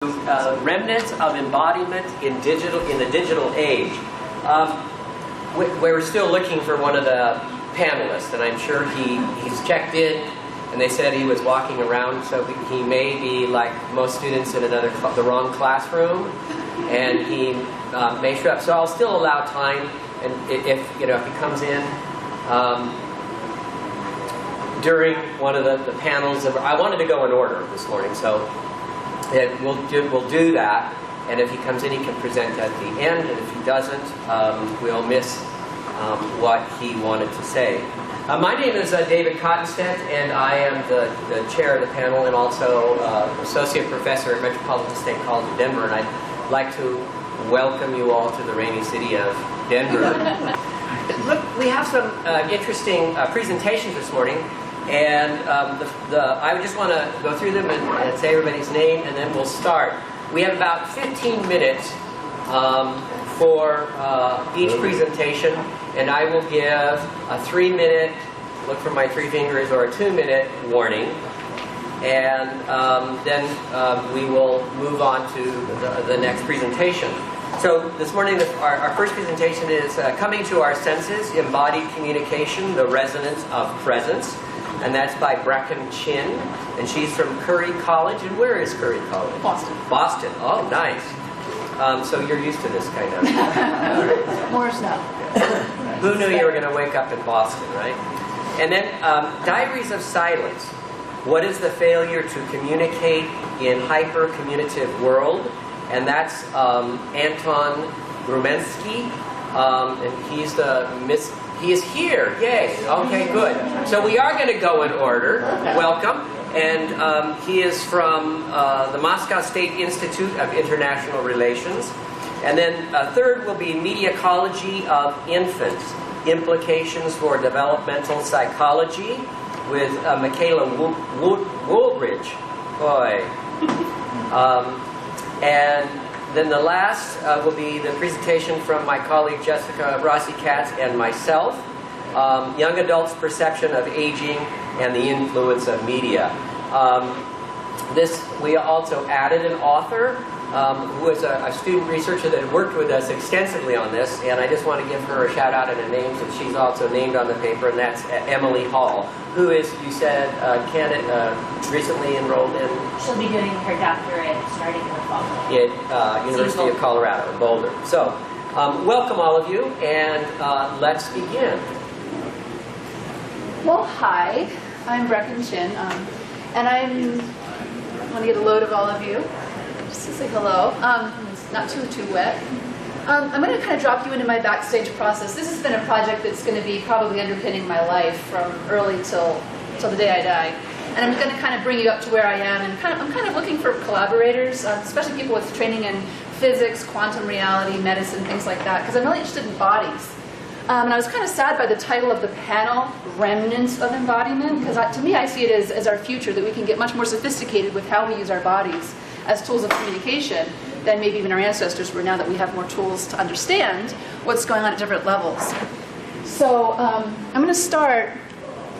Remnants of embodiment in the digital age. We're still looking for one of the panelists, and I'm sure he's checked in, and they said he was walking around, so he may be like most students in the wrong classroom, and he may show up. So I'll still allow time, and if he comes in during one of the panels. I wanted to go in order this morning, so. We'll do that, and if he comes in, he can present at the end, and if he doesn't, we'll miss what he wanted to say. My name is David Kottenstette, and I am the chair of the panel and also associate professor at Metropolitan State College of Denver, and I'd like to welcome you all to the rainy city of Denver. Look, we have some interesting presentations this morning. And I just want to go through them and say everybody's name, and then we'll start. We have about 15 minutes for each presentation, and I will give a 3-minute, look for my 3 fingers, or a 2-minute warning. And then we will move on to the next presentation. So this morning, our first presentation is Coming to Our Senses, Embodied Communication, the Resonance of Presence. And that's by Brecken Chinn, and she's from Curry College. And where is Curry College? Boston. Boston. Oh, nice. So you're used to this kind of. More so. Who knew you were going to wake up in Boston, right? And then Diaries of Silence. What is the failure to communicate in hyper-communicative world? And that's Anton Gumenskiy, and he is here. Yay. Okay, good. So we are going to go in order. Welcome. And he is from the Moscow State Institute of International Relations. And then third will be Ecology of Infants, Implications for Developmental Psychology with Michaela Wooldridge. Boy. And then the last will be the presentation from my colleague Jessica Rossi-Katz and myself, Young Adults' Perception of Aging and the Influence of Media. We also added an author who is a student researcher that worked with us extensively on this, and I just want to give her a shout out and a name, since she's also named on the paper, and that's Emily Hall, who is, you said, recently enrolled in? She'll be doing her doctorate starting in the fall. At University of Colorado, Boulder. So, welcome all of you, and let's begin. Well, hi. I'm Brecken Chinn, and I want to get a load of all of you. Just to say hello. It's not too wet. I'm going to kind of drop you into my backstage process. This has been a project that's going to be probably underpinning my life from early till the day I die. And I'm going to kind of bring you up to where I am. And I'm kind of looking for collaborators, especially people with training in physics, quantum reality, medicine, things like that, because I'm really interested in bodies. And I was kind of sad by the title of the panel, Remnants of Embodiment, because to me I see it as our future, that we can get much more sophisticated with how we use our bodies as tools of communication than maybe even our ancestors were, now that we have more tools to understand what's going on at different levels. So I'm going to start.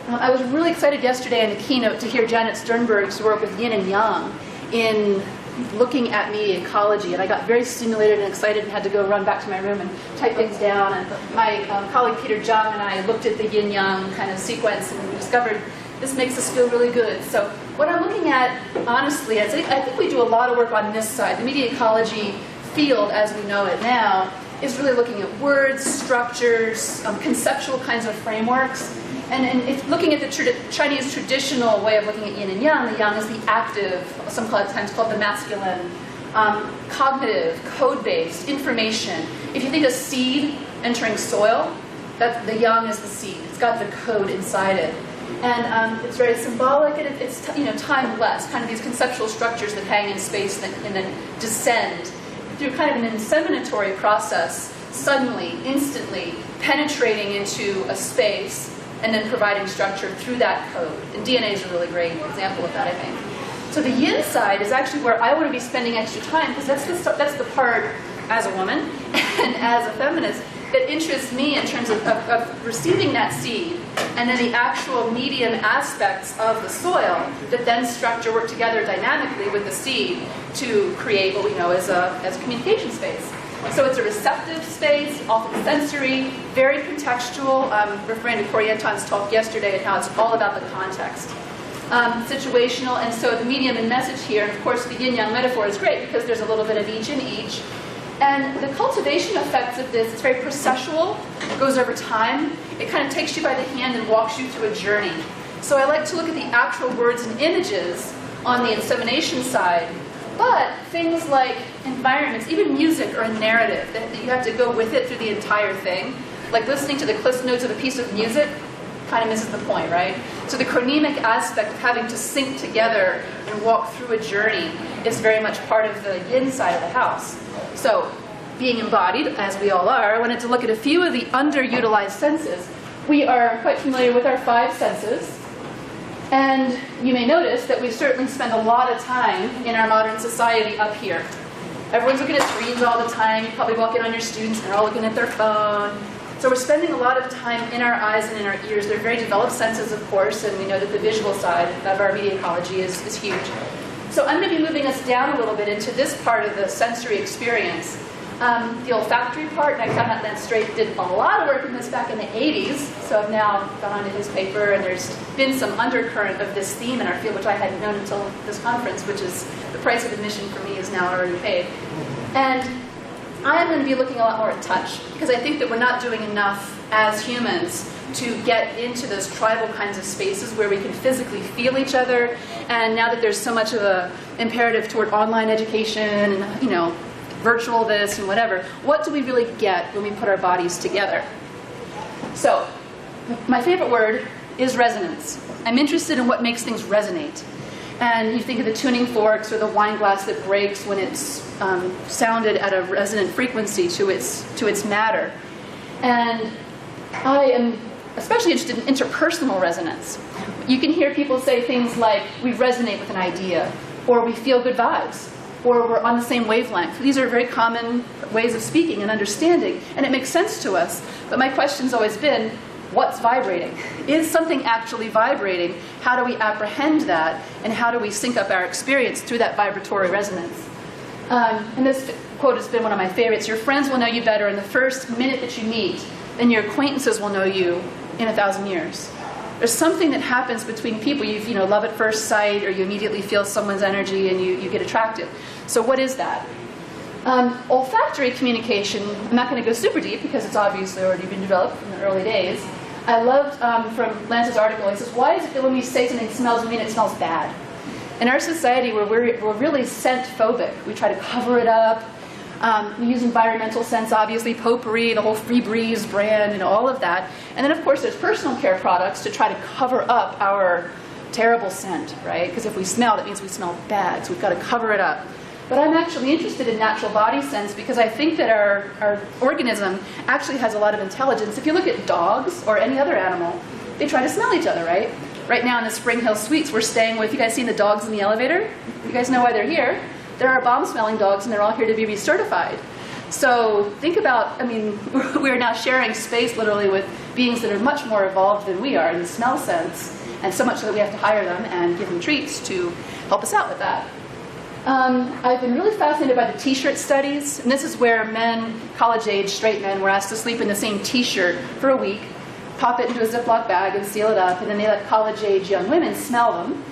I was really excited yesterday in the keynote to hear Janet Sternberg's work with yin and yang in looking at media ecology, and I got very stimulated and excited and had to go run back to my room and type things down. And my colleague Peter Jung and I looked at the yin-yang kind of sequence and discovered this makes us feel really good. So what I'm looking at, honestly, I think we do a lot of work on this side. The media ecology field, as we know it now, is really looking at words, structures, conceptual kinds of frameworks. And if looking at the Chinese traditional way of looking at yin and yang, the yang is the active, sometimes called the masculine, cognitive, code-based, information. If you think of seed entering soil, the yang is the seed. It's got the code inside it. And it's very symbolic, and it's timeless, kind of these conceptual structures that hang in space and then descend through kind of an inseminatory process, suddenly, instantly penetrating into a space and then providing structure through that code. And DNA is a really great example of that, I think. So the yin side is actually where I want to be spending extra time, because that's the part, as a woman and as a feminist, that interests me in terms of receiving that seed and then the actual medium aspects of the soil that then structure work together dynamically with the seed to create what we know as a communication space. So it's a receptive space, often sensory, very contextual. I'm referring to Corey Anton's talk yesterday and how it's all about the context. Situational, and so the medium and message here, and of course the yin-yang metaphor is great because there's a little bit of each in each. And the cultivation effects of this, it's very processual, it goes over time. It kind of takes you by the hand and walks you through a journey. So I like to look at the actual words and images on the insemination side, but things like environments, even music or a narrative, that you have to go with it through the entire thing. Like listening to the cliff notes of a piece of music kind of misses the point, right? So the chronemic aspect of having to sync together and walk through a journey is very much part of the yin side of the house. So being embodied, as we all are, I wanted to look at a few of the underutilized senses. We are quite familiar with our 5 senses. And you may notice that we certainly spend a lot of time in our modern society up here. Everyone's looking at screens all the time. You probably walk in on your students and they're all looking at their phone. So we're spending a lot of time in our eyes and in our ears. They're very developed senses, of course, and we know that the visual side of our media ecology is huge. So I'm going to be moving us down a little bit into this part of the sensory experience. The olfactory part, and I found Lance Straight did a lot of work in this back in the 80s, so I've now gone on to his paper, and there's been some undercurrent of this theme in our field, which I hadn't known until this conference, which is the price of admission for me is now already paid. And I'm going to be looking a lot more at touch, because I think that we're not doing enough as humans to get into those tribal kinds of spaces where we can physically feel each other, and now that there's so much of an imperative toward online education and, you know, virtual this and whatever, what do we really get when we put our bodies together? So, my favorite word is resonance. I'm interested in what makes things resonate. And you think of the tuning forks or the wine glass that breaks when it's sounded at a resonant frequency to its matter. And I am especially interested in interpersonal resonance. You can hear people say things like, we resonate with an idea, or we feel good vibes, or we're on the same wavelength. These are very common ways of speaking and understanding, and it makes sense to us. But my question's always been, what's vibrating? Is something actually vibrating? How do we apprehend that? And how do we sync up our experience through that vibratory resonance? And this quote has been one of my favorites. Your friends will know you better in the first minute that you meet than your acquaintances will know you in 1,000 years. There's something that happens between people. You love at first sight, or you immediately feel someone's energy and you get attracted. So what is that? Olfactory communication, I'm not going to go super deep because it's obviously already been developed in the early days. I loved from Lance's article, he says, why is it that when we say something smells, we mean it smells bad? In our society, we're really scent phobic. We try to cover it up. We use environmental scents, obviously, potpourri, the whole Free Breeze brand, all of that. And then, of course, there's personal care products to try to cover up our terrible scent, right? Because if we smell, that means we smell bad, so we've got to cover it up. But I'm actually interested in natural body sense because I think that our organism actually has a lot of intelligence. If you look at dogs or any other animal, they try to smell each other, right? Right now in the Spring Hill Suites, we're staying with, you guys seen the dogs in the elevator? You guys know why they're here? There are bomb-smelling dogs, and they're all here to be recertified. So think about, we are now sharing space literally with beings that are much more evolved than we are in the smell sense, and so much so that we have to hire them and give them treats to help us out with that. I've been really fascinated by the t-shirt studies, and this is where men, college-age straight men, were asked to sleep in the same t-shirt for a week, pop it into a Ziploc bag and seal it up, and then they let college-age young women smell them.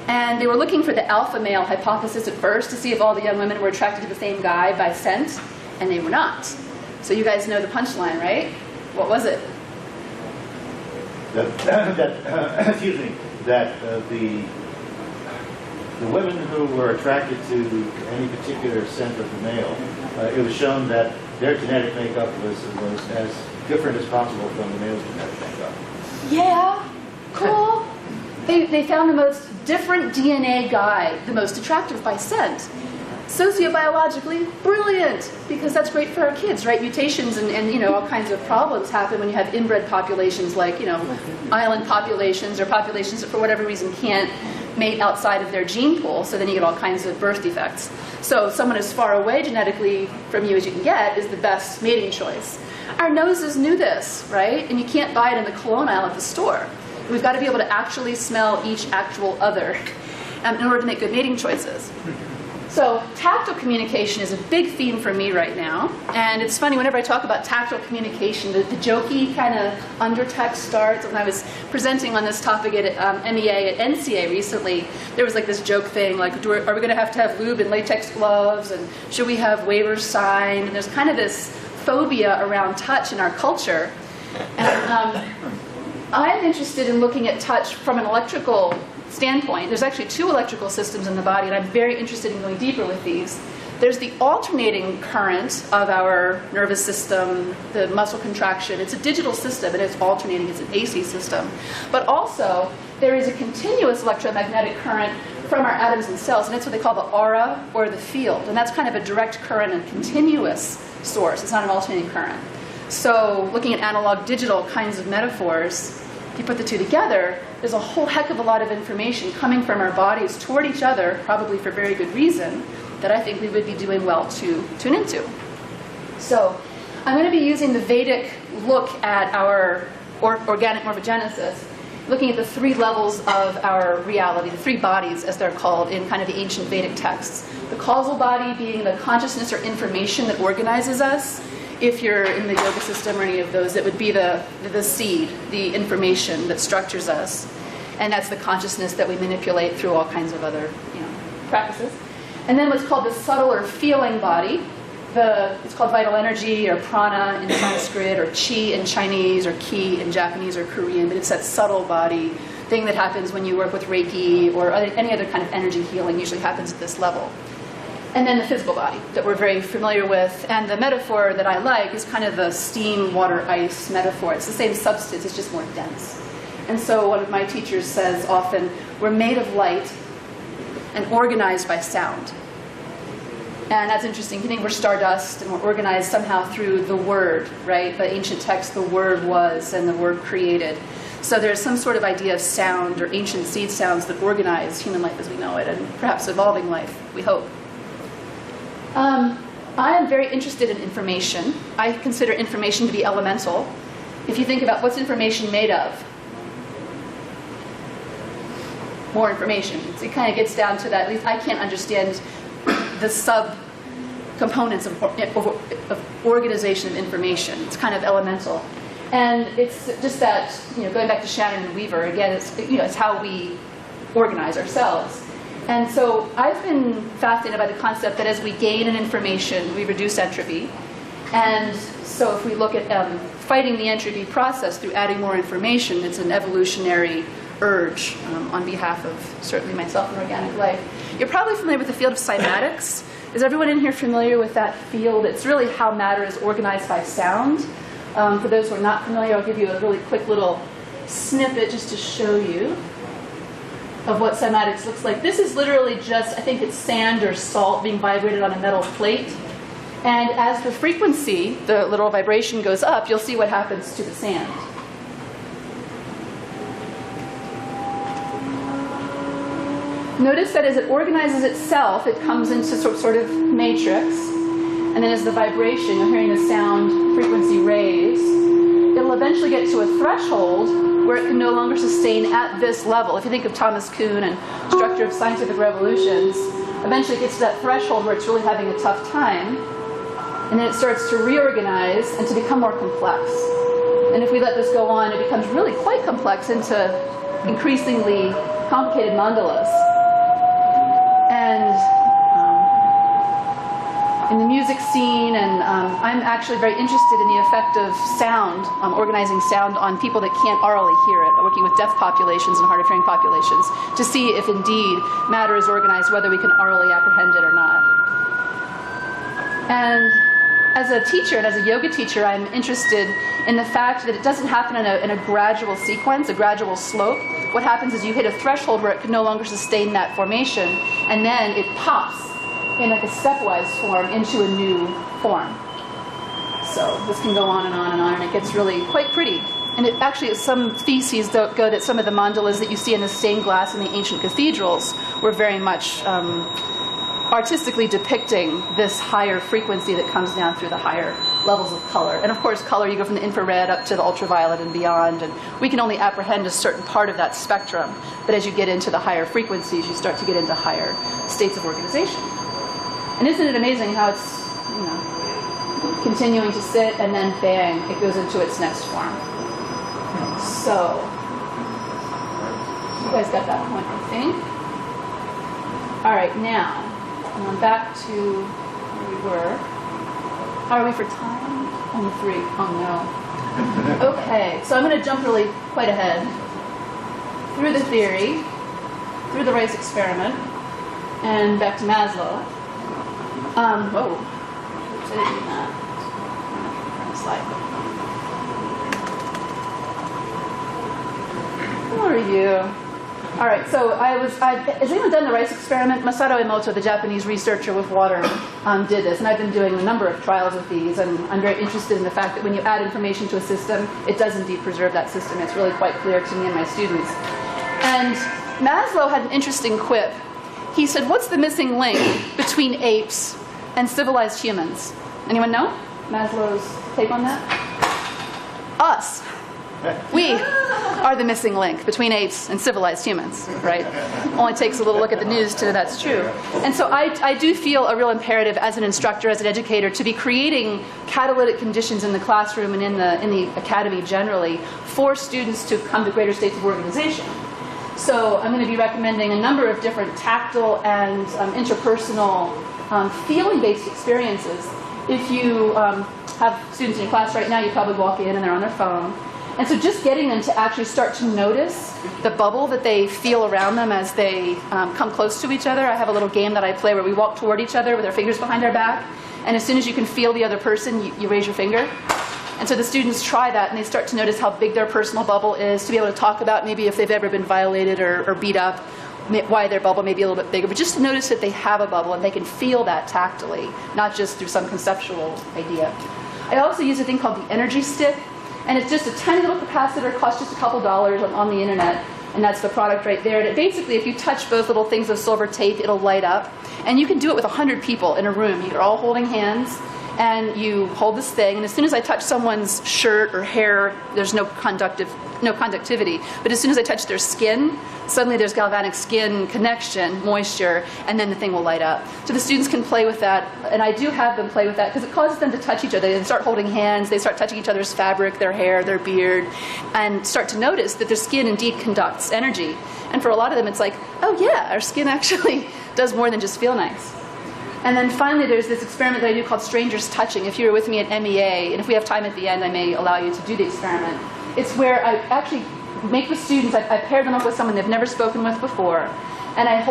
And they were looking for the alpha male hypothesis at first to see if all the young women were attracted to the same guy by scent, and they were not. So you guys know the punchline, right? What was it? Excuse me. That the women who were attracted to any particular scent of the male, it was shown that their genetic makeup was as different as possible from the male's genetic makeup. Yeah, cool. They found the most different DNA guy, the most attractive by scent. Sociobiologically, brilliant, because that's great for our kids, right? Mutations and all kinds of problems happen when you have inbred populations like, island populations or populations that for whatever reason can't mate outside of their gene pool, so then you get all kinds of birth defects. So someone as far away genetically from you as you can get is the best mating choice. Our noses knew this, right? And you can't buy it in the cologne aisle at the store. We've got to be able to actually smell each actual other in order to make good mating choices. So tactile communication is a big theme for me right now. And it's funny, whenever I talk about tactile communication, the jokey kind of undertext starts. When I was presenting on this topic at MEA at NCA recently, there was like this joke thing, like, are we going to have lube and latex gloves? And should we have waivers signed? And there's kind of this phobia around touch in our culture. And I'm interested in looking at touch from an electrical standpoint. There's actually 2 electrical systems in the body, and I'm very interested in going deeper with these. There's the alternating current of our nervous system, the muscle contraction. It's a digital system, and it's alternating. It's an AC system. But also, there is a continuous electromagnetic current from our atoms and cells, and it's what they call the aura or the field. And that's kind of a direct current and continuous source. It's not an alternating current. So looking at analog digital kinds of metaphors, if you put the 2 together, there's a whole heck of a lot of information coming from our bodies toward each other, probably for very good reason, that I think we would be doing well to tune into. So I'm going to be using the Vedic look at our organic morphogenesis, looking at the 3 levels of our reality, the 3 bodies, as they're called in kind of the ancient Vedic texts. The causal body being the consciousness or information that organizes us. If you're in the yoga system or any of those, it would be the seed, the information that structures us. And that's the consciousness that we manipulate through all kinds of other practices. And then what's called the subtle or feeling body. It's called vital energy or prana in Sanskrit, or chi in Chinese, or ki in Japanese or Korean. But it's that subtle body thing that happens when you work with Reiki or any other kind of energy healing, usually happens at this level. And then the physical body that we're very familiar with. And the metaphor that I like is kind of the steam, water, ice metaphor. It's the same substance, it's just more dense. And so one of my teachers says often, we're made of light and organized by sound. And that's interesting. You think we're stardust and we're organized somehow through the word, right? The ancient text, the word was and the word created. So there's some sort of idea of sound or ancient seed sounds that organize human life as we know it, and perhaps evolving life, we hope. I am very interested in information. I consider information to be elemental. If you think about what's information made of, more information. It kind of gets down to that. At least I can't understand the sub-components of organization of information. It's kind of elemental. And it's just that, going back to Shannon and Weaver, again, it's how we organize ourselves. And so I've been fascinated by the concept that as we gain in information, we reduce entropy. And so if we look at fighting the entropy process through adding more information, it's an evolutionary urge on behalf of certainly myself and organic life. You're probably familiar with the field of cymatics. Is everyone in here familiar with that field? It's really how matter is organized by sound. For those who are not familiar, I'll give you a really quick little snippet just to show you of what cymatics looks like. This is literally just, I think it's sand or salt being vibrated on a metal plate. And as the frequency, the little vibration goes up, you'll see what happens to the sand. Notice that as it organizes itself, it comes into sort of matrix. And then as the vibration, you're hearing the sound frequency raise, it'll eventually get to a threshold where it can no longer sustain at this level. If you think of Thomas Kuhn and structure of scientific revolutions, eventually it gets to that threshold where it's really having a tough time. And then it starts to reorganize and to become more complex. And if we let this go on, it becomes really quite complex into increasingly complicated mandalas. And in the music scene, and I'm actually very interested in the effect of sound, organizing sound on people that can't orally hear it, working with deaf populations and hard of hearing populations, to see if indeed matter is organized, whether we can orally apprehend it or not. And as a teacher and as a yoga teacher, I'm interested in the fact that it doesn't happen in a gradual sequence, a gradual slope. What happens is you hit a threshold where it can no longer sustain that formation, and then it pops in like a stepwise form into a new form. So this can go on and on and on, and it gets really quite pretty. And it actually, some theses go that some of the mandalas that you see in the stained glass in the ancient cathedrals were very much artistically depicting this higher frequency that comes down through the higher levels of color. And of course, color, you go from the infrared up to the ultraviolet and beyond, and we can only apprehend a certain part of that spectrum. But as you get into the higher frequencies, you start to get into higher states of organization. And isn't it amazing how it's, you know, continuing to sit and then bang, it goes into its next form. So, you guys got that point, I think. All right, now, back to where we were. How are we for time? Only 3. Oh no. Okay, so I'm going to jump really quite ahead. Through the theory, through the Rice experiment, and back to Maslow. Whoa. Oops, I didn't do that. Slide. Who are you? All right, so has anyone done the Rice experiment? Masato Emoto, the Japanese researcher with water, did this, and I've been doing a number of trials with these, and I'm very interested in the fact that when you add information to a system, it does indeed preserve that system. It's really quite clear to me and my students. And Maslow had an interesting quip. He said, what's the missing link between apes and civilized humans? Anyone know Maslow's take on that? Us. We are the missing link between apes and civilized humans, right? Only takes a little look at the news to know that's true. And so I do feel a real imperative as an instructor, as an educator, to be creating catalytic conditions in the classroom and in the academy generally for students to come to greater states of organization. So I'm going to be recommending a number of different tactile and interpersonal feeling-based experiences. If you have students in your class right now, you probably walk in and they're on their phone. And so just getting them to actually start to notice the bubble that they feel around them as they come close to each other. I have a little game that I play where we walk toward each other with our fingers behind our back. And as soon as you can feel the other person, you raise your finger. And so the students try that, and they start to notice how big their personal bubble is, to be able to talk about maybe if they've ever been violated or beat up, why their bubble may be a little bit bigger. But just to notice that they have a bubble and they can feel that tactily, not just through some conceptual idea. I also use a thing called the energy stick. And it's just a tiny little capacitor, costs just a couple dollars on the internet, and that's the product right there. And it basically, if you touch both little things of silver tape, it'll light up. And you can do it with 100 people in a room. You're all holding hands, and you hold this thing, and as soon as I touch someone's shirt or hair, there's no conductivity. But as soon as I touch their skin, suddenly there's galvanic skin connection, moisture, and then the thing will light up. So the students can play with that, and I do have them play with that because it causes them to touch each other. They start holding hands, they start touching each other's fabric, their hair, their beard, and start to notice that their skin indeed conducts energy. And for a lot of them, it's like, oh yeah, our skin actually does more than just feel nice. And then finally, there's this experiment that I do called strangers touching. If you were with me at MEA, and if we have time at the end, I may allow you to do the experiment. It's where I actually make the students, I pair them up with someone they've never spoken with before, and I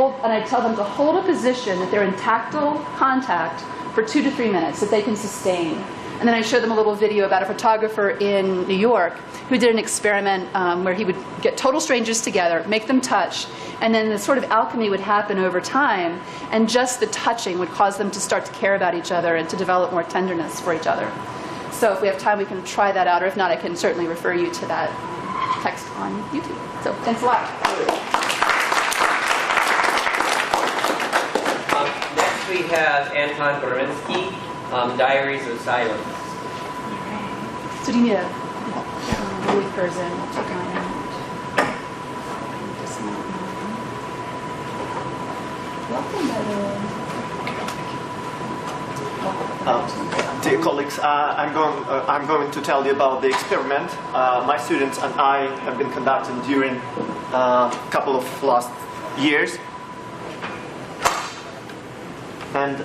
tell them to hold a position that they're in tactile contact for 2 to 3 minutes, that they can sustain. And then I show them a little video about a photographer in New York who did an experiment where he would get total strangers together, make them touch, and then the sort of alchemy would happen over time, and just the touching would cause them to start to care about each other and to develop more tenderness for each other. So if we have time, we can try that out, or if not, I can certainly refer you to that text on YouTube. So thanks a lot. Next we have Anton Gumenskiy, Diaries of Silence. So do you need a really person? Welcome, by the way. Dear colleagues, I'm going to tell you about the experiment my students and I have been conducting during a couple of last years. And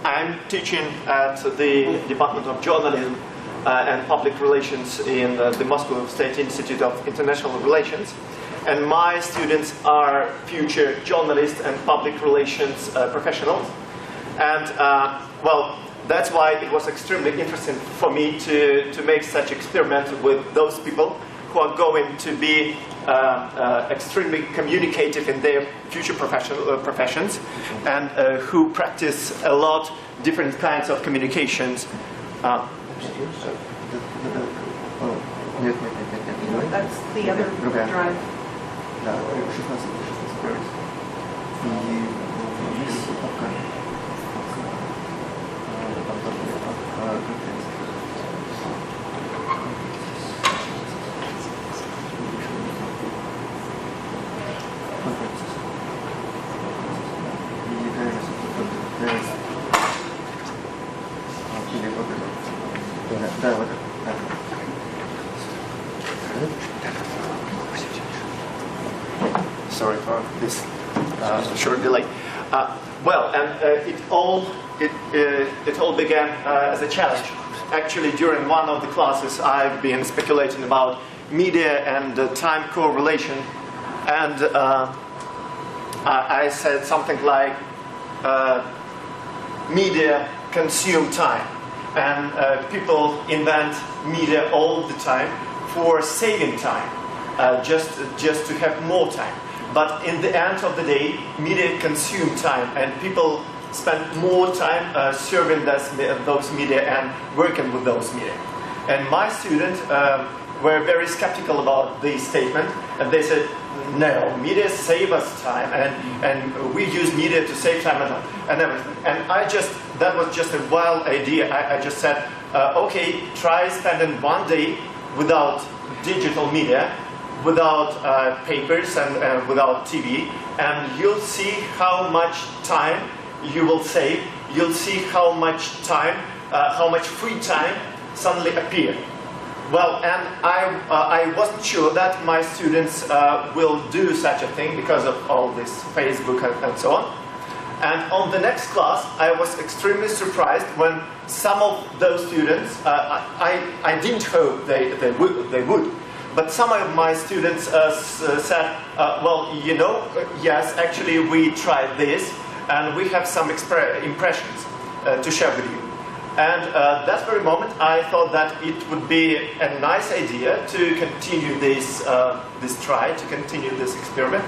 I'm teaching at the Department of Journalism and Public Relations in the Moscow State Institute of International Relations. And my students are future journalists and public relations professionals. And well, that's why it was extremely interesting for me to make such experiment with those people who are going to be extremely communicative in their future professions and who practice a lot different kinds of communications. That's the other drive. There is Sorry for this short delay. Well, and it all began as a challenge. Actually, during one of the classes, I've been speculating about media and time correlation, and I said something like, media consume time, and people invent media all the time for saving time, just to have more time. But in the end of the day, media consume time, and people spend more time serving those media and working with those media. And my students were very skeptical about this statement, and they said, no, media save us time, and we use media to save time and everything. And that was just a wild idea. I just said, okay, try spending one day without digital media, without papers and without TV, and you'll see how much time you will save. You'll see how much time, how much free time suddenly appear. Well, and I wasn't sure that my students will do such a thing because of all this Facebook and so on. And on the next class, I was extremely surprised when some of those students, I didn't hope they would. But some of my students said, well, you know, yes, actually we tried this, and we have some impressions to share with you. And that very moment, I thought that it would be a nice idea to continue this try, to continue this experiment.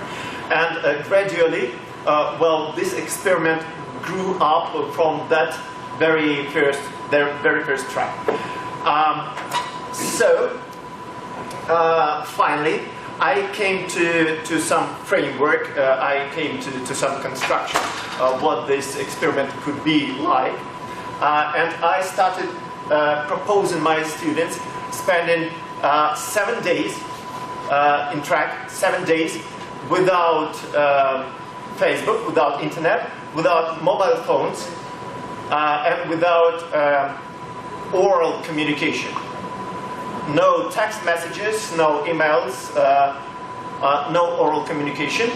And gradually, well, this experiment grew up from that very first try. Finally, I came to some framework, I came to some construction of what this experiment could be like. And I started proposing my students spending 7 days in track, 7 days without Facebook, without internet, without mobile phones, and without oral communication. No text messages, no emails, no oral communication.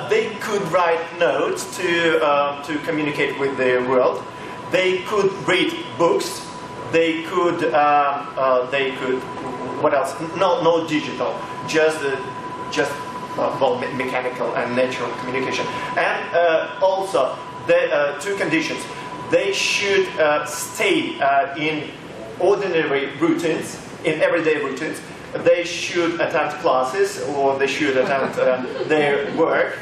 They could write notes to communicate with the world. They could read books. They could what else? No digital, just well, mechanical and natural communication. And also the two conditions: they should stay in ordinary routines, in everyday routines. They should attend classes, or they should attend their work,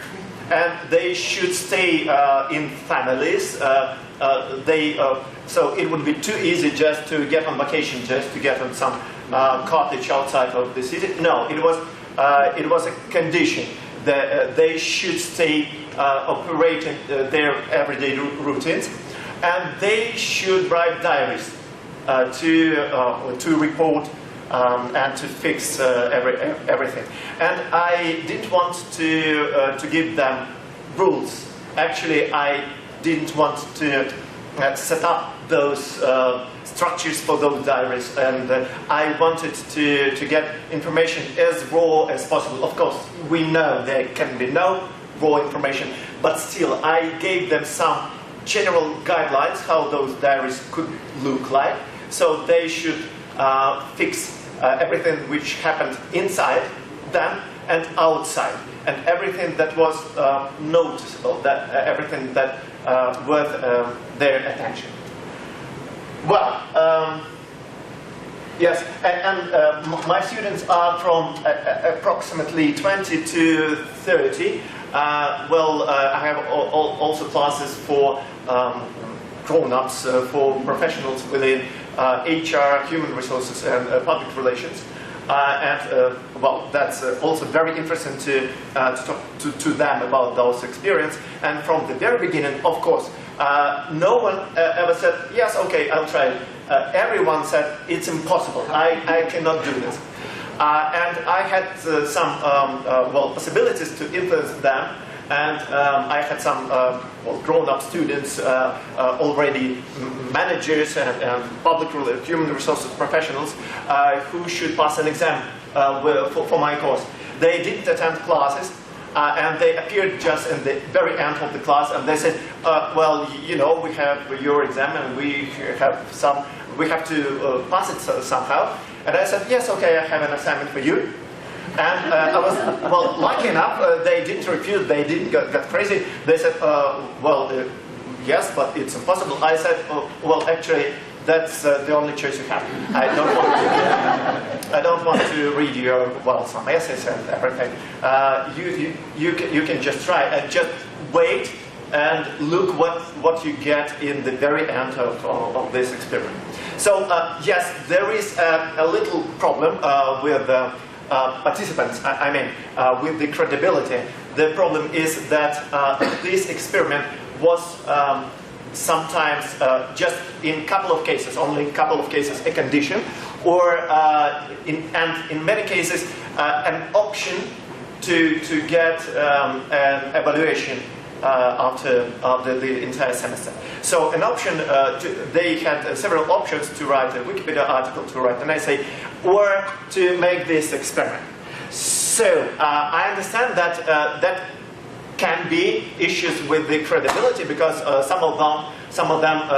and they should stay in families. So it would be too easy just to get on vacation, just to get on some cottage outside of the city. No, it was a condition that they should stay operating their everyday routines, and they should write diaries to report and to fix everything. And I didn't want to give them rules. Actually, I didn't want to set up those structures for those diaries, and I wanted to get information as raw as possible. Of course, we know there can be no raw information, but still I gave them some general guidelines how those diaries could look like. So they should fix everything which happened inside them and outside, and everything that was noticeable, that everything that worth their attention. Well, yes, and my students are from approximately 20 to 30. Well, I have also classes for grown-ups, for professionals within HR, human resources, and public relations. Well, that's also very interesting to talk to them about those experiences. And from the very beginning, of course, no one ever said, yes, okay, I'll try it. Everyone said, it's impossible, I cannot do this. And I had some well, possibilities to influence them. and I had some grown-up students, already managers and public human resources professionals who should pass an exam for my course. They didn't attend classes, and they appeared just in the very end of the class, and they said, well, you know, we have your exam and we have to pass it somehow. And I said, yes, okay, I have an assignment for you. And I was, well, lucky enough, they didn't refuse, they didn't get crazy. They said, well, yes, but it's impossible. I said, well, actually, that's the only choice you have. I don't want to read your, well, some essays and everything. You can just try and just wait and look what you get in the very end of this experiment. So yes, there is a little problem with participants. I mean, with the credibility. The problem is that this experiment was sometimes just in a couple of cases, only in a couple of cases, a condition, or in many cases an option to get an evaluation after the entire semester. So an option, they had several options to write a Wikipedia article, to write an essay, or to make this experiment. So I understand that that can be issues with the credibility, because some of them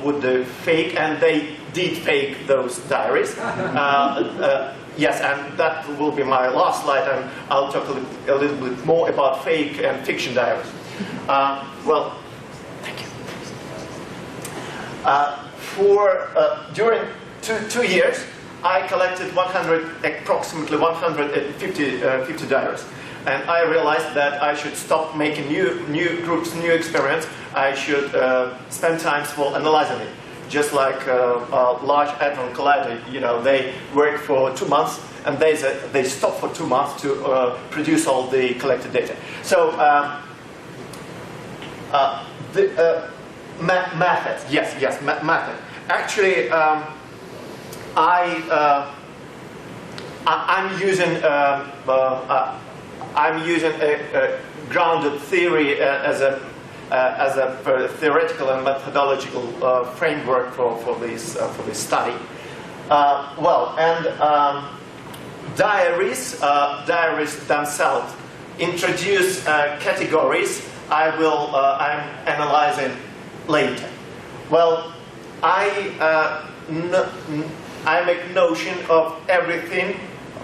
would fake, and they did fake those diaries. Yes, and that will be my last slide, and I'll talk a little bit more about fake and fiction diaries. Well, thank you. During two years, I collected approximately 150 diaries. And I realized that I should stop making new groups, new experiments. I should spend time for analyzing it. Just like Large Hadron Collider, you know, they work for 2 months, and they stop for 2 months to produce all the collected data. So the method, yes, method. Actually, I'm using a grounded theory as a theoretical and methodological framework for this study. Well, and diaries themselves introduce categories I'm analyzing later. Well, I make notion of everything,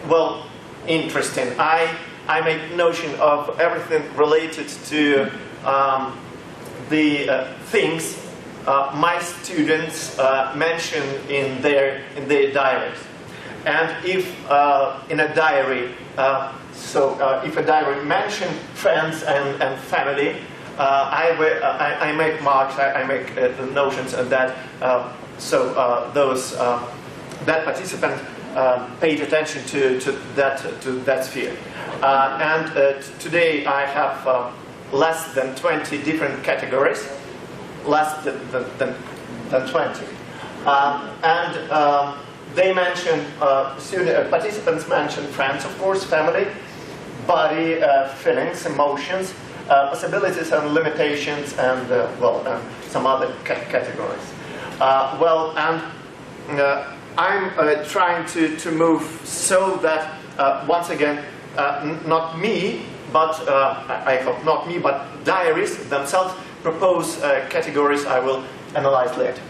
well, interesting. I make notion of everything related to the things my students mention in their diaries. And if in a diary, if a diary mentions friends and family, I make marks, I make notions, and that that participant paid attention to that sphere. And today I have less than 20 different categories, less than 20. And they mention, participants mention friends, of course, family, body, feelings, emotions, possibilities and limitations, and some other categories. Well, and I'm trying to move so that once again, not me, but I hope not me, but diaries themselves propose categories I will analyze later.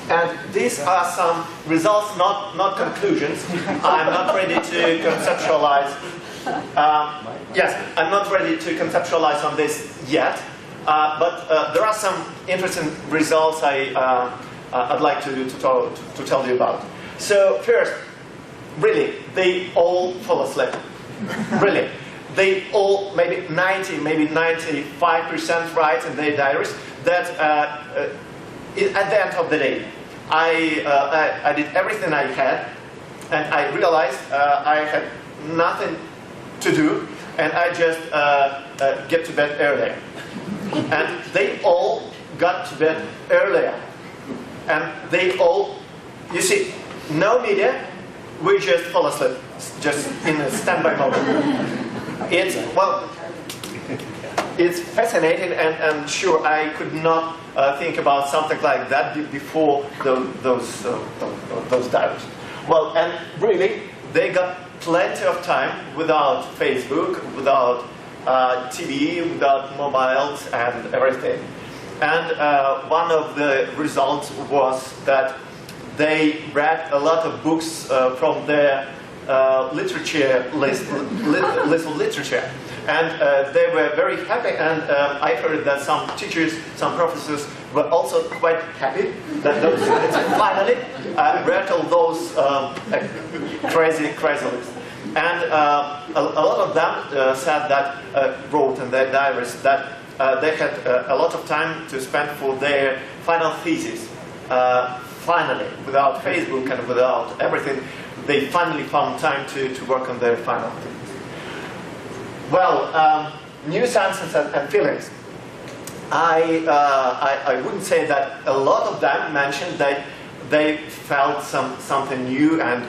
And these are some results, not conclusions. I'm not ready to conceptualize. Yes, I'm not ready to conceptualize on this yet. But there are some interesting results I'd like to tell you about. So first, really, they all fall asleep. Really, they all, maybe 90, maybe 95% write in their diaries that at the end of the day, I did everything I had, and I realized I had nothing to do, and I just get to bed earlier. And they all got to bed earlier. And they all, you see, no media, we just fall asleep, just in a standby mode. it's fascinating, and sure, I could not think about something like that before those diaries. Well, and really, they got plenty of time without Facebook, without TV, without mobiles and everything. And one of the results was that they read a lot of books from their literature list of literature. And they were very happy, and I heard that some teachers, some professors were also quite happy that those students finally read all those crazy lists. And a lot of them said that, wrote in their diaries that they had a lot of time to spend for their final thesis. Finally, without Facebook and without everything, they finally found time to work on their final thesis. Well, new senses and feelings. I wouldn't say that a lot of them mentioned that they felt something new and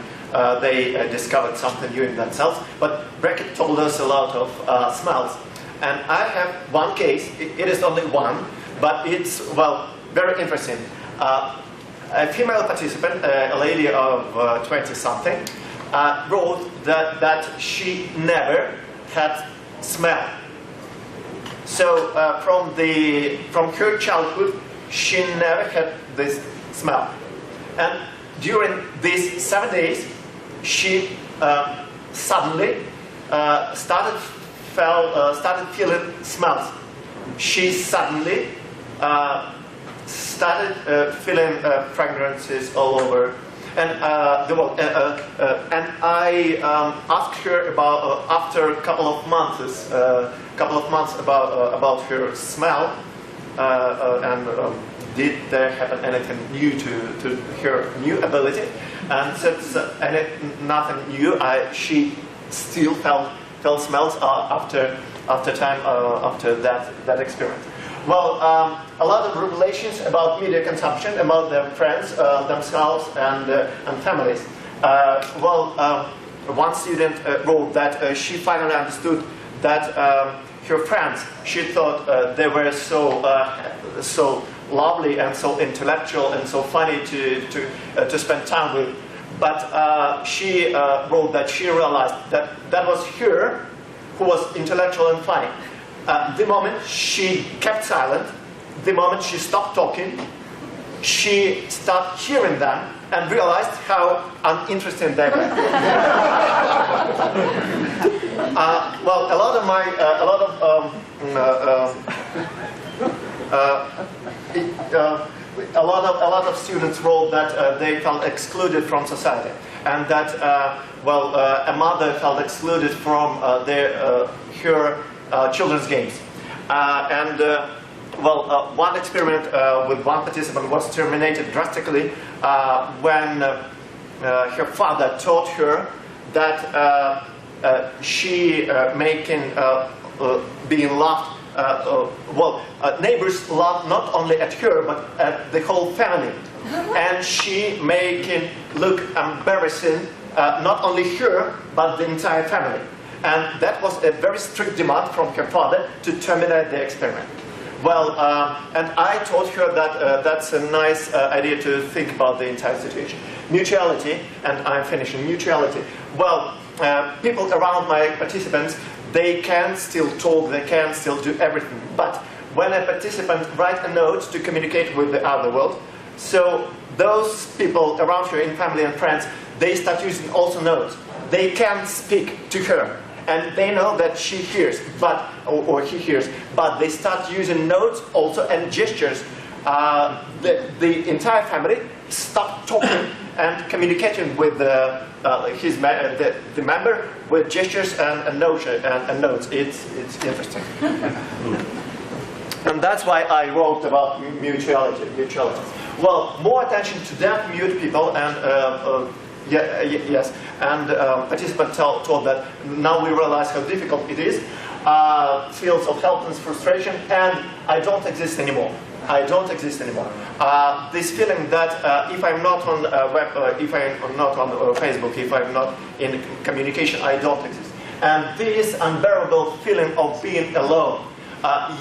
they discovered something new in themselves. But Brecken told us a lot of smells. And I have one case. It is only one, but it's, well, very interesting. A female participant, a lady of 20-something, wrote that she never had smell. So from her childhood, she never had this smell. And during these 7 days, she suddenly started feeling smells. She suddenly started feeling fragrances all over. And I asked her about after a couple of months about her smell, and did there happen anything new to her new ability? And since nothing new, she still felt smells after that experiment. Well, a lot of revelations about media consumption, about their friends, themselves, and families. One student wrote that she finally understood that her friends, she thought they were so lovely and so intellectual and so funny to spend time with. But she wrote that she realized that was her who was intellectual and funny. The moment she kept silent, the moment she stopped talking, she started hearing them and realized how uninteresting they were. Well, a lot of students wrote that they felt excluded from society, and that a mother felt excluded from her children's games. One experiment with one participant was terminated drastically when her father taught her that she being loved. Neighbors loved not only at her but at the whole family, and she making look embarrassing not only her but the entire family. And that was a very strict demand from her father to terminate the experiment. Well, and I told her that that's a nice idea to think about the entire situation. Mutuality, and I'm finishing, mutuality. Well, people around my participants, they can still talk, they can still do everything. But when a participant writes a note to communicate with the other world, so those people around her in family and friends, they start using also notes. They can speak to her. And they know that she hears, or he hears, but they start using notes also and gestures. The entire family stopped talking and communicating with the member with gestures and notes. It's interesting. And that's why I wrote about mutuality. Well, more attention to deaf, mute people, and yes, and participants told that now we realize how difficult it is, feels of helplessness, frustration, and I don't exist anymore. This feeling that if I'm not on if I'm not on Facebook, if I'm not in communication, I don't exist. And this unbearable feeling of being alone.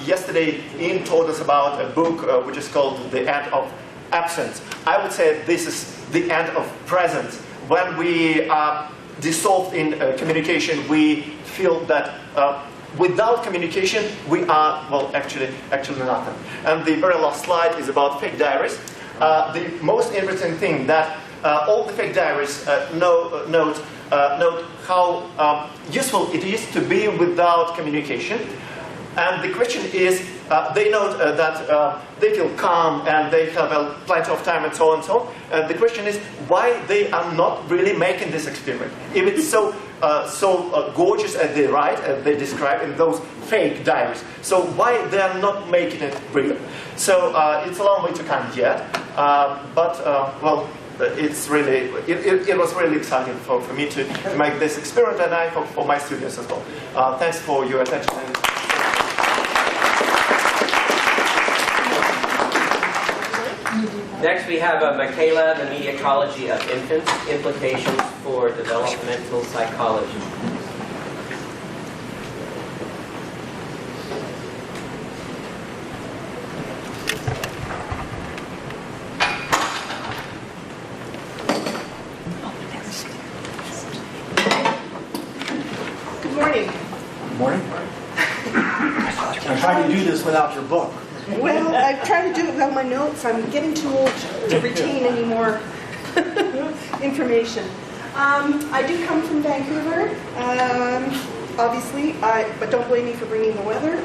Yesterday, Ian told us about a book which is called The End of Absence. I would say this is the end of presence. When we are dissolved in communication, we feel that without communication, we are, well, actually nothing. And the very last slide is about fake diaries. The most interesting thing that all the fake diaries note how useful it is to be without communication. And the question is, they note that they feel calm and they have plenty of time and so on and so on. The question is why they are not really making this experiment. If it's so gorgeous as they write, as they describe in those fake diaries, so why they are not making it real? So it's a long way to come yet, but well, it's really, it was really exciting for me to make this experiment, and I hope for my students as well. Thanks for your attention. Next we have Michaela, the Ecology of Infants, Implications for Developmental Psychology. Good morning. Good morning. I'm trying to do this without your book. Well, I've tried to do it without my notes. I'm getting too old to retain any more information. I do come from Vancouver, obviously, but don't blame me for bringing the weather.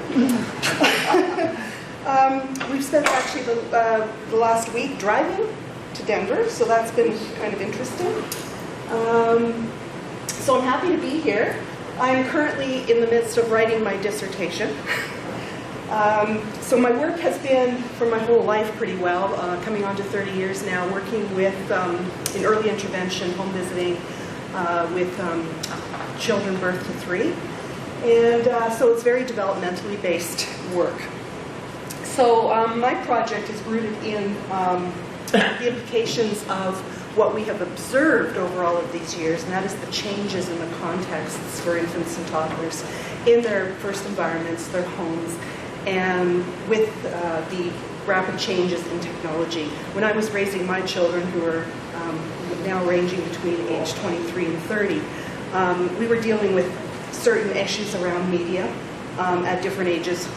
We've spent actually the last week driving to Denver, so that's been kind of interesting. So I'm happy to be here. I'm currently in the midst of writing my dissertation. So my work has been, for my whole life pretty well, coming on to 30 years now, working with, in early intervention, home visiting, with children birth to 3. And so it's very developmentally based work. So my project is rooted in the implications of what we have observed over all of these years, and that is the changes in the contexts for infants and toddlers in their first environments, their homes, and with the rapid changes in technology. When I was raising my children, who are now ranging between age 23 and 30, we were dealing with certain issues around media at different ages,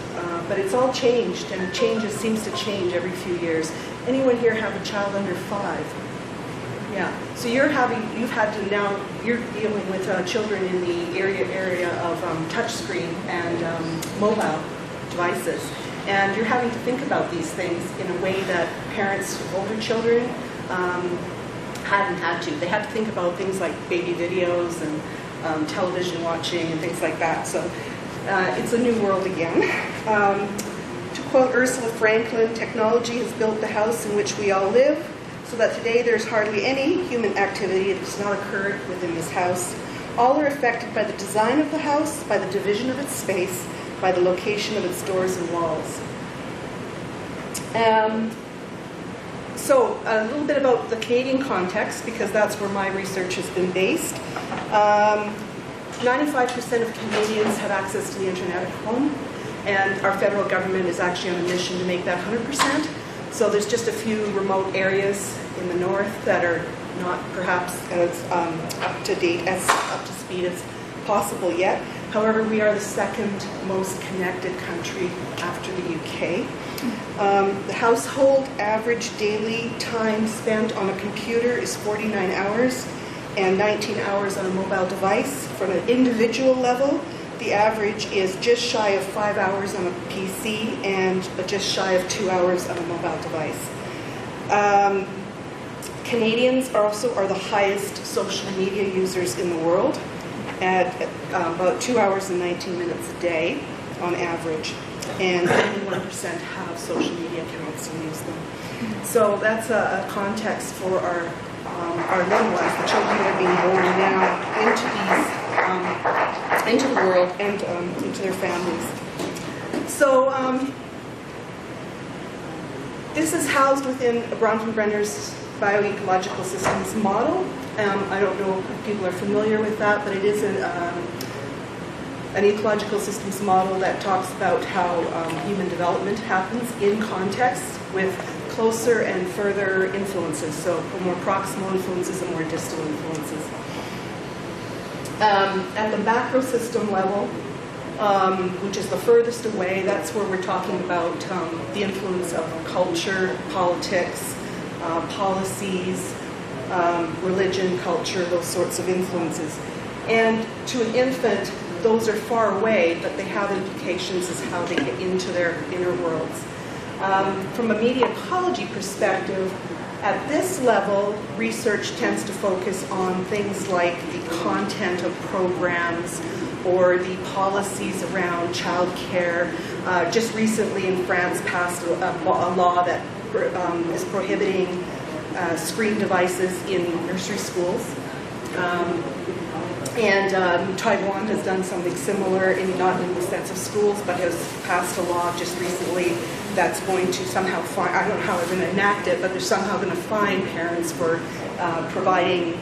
but it's all changed, and it seems to change every few years. Anyone here have a child under 5? Yeah. So you're dealing with children in the area of touchscreen and mobile devices, and you're having to think about these things in a way that parents of older children hadn't had to. They had to think about things like baby videos and television watching and things like that. So it's a new world again. To quote Ursula Franklin, technology has built the house in which we all live, so that today there's hardly any human activity that does not occur within this house. All are affected by the design of the house, by the division of its space, by the location of its doors and walls. So a little bit about the Canadian context, because that's where my research has been based. 95% of Canadians have access to the internet at home, and our federal government is actually on a mission to make that 100%. So there's just a few remote areas in the north that are not perhaps as up to date, as up to speed as possible yet. However, we are the second most connected country after the UK. The household average daily time spent on a computer is 49 hours and 19 hours on a mobile device. From an individual level, the average is just shy of 5 hours on a PC and just shy of 2 hours on a mobile device. Canadians are the highest social media users in the world, at about 2 hours and 19 minutes a day on average, and 91% have social media accounts and use them. So that's a context for our little ones, the children that are being born now into the world and into their families. So this is housed within Bronfenbrenner's bioecological systems model. I don't know if people are familiar with that, but it is an ecological systems model that talks about how human development happens in context with closer and further influences, so more proximal influences and more distal influences. At the macro system level, which is the furthest away, that's where we're talking about the influence of culture, politics, policies, religion, culture, those sorts of influences. And to an infant, those are far away, but they have implications as how they get into their inner worlds. From a media ecology perspective, at this level, research tends to focus on things like the content of programs or the policies around child care. Just recently in France passed a law that is prohibiting screen devices in nursery schools. And Taiwan has done something similar, not in the sense of schools, but has passed a law just recently that's going to somehow fine, I don't know how they're going to enact it, but they're somehow going to fine parents for providing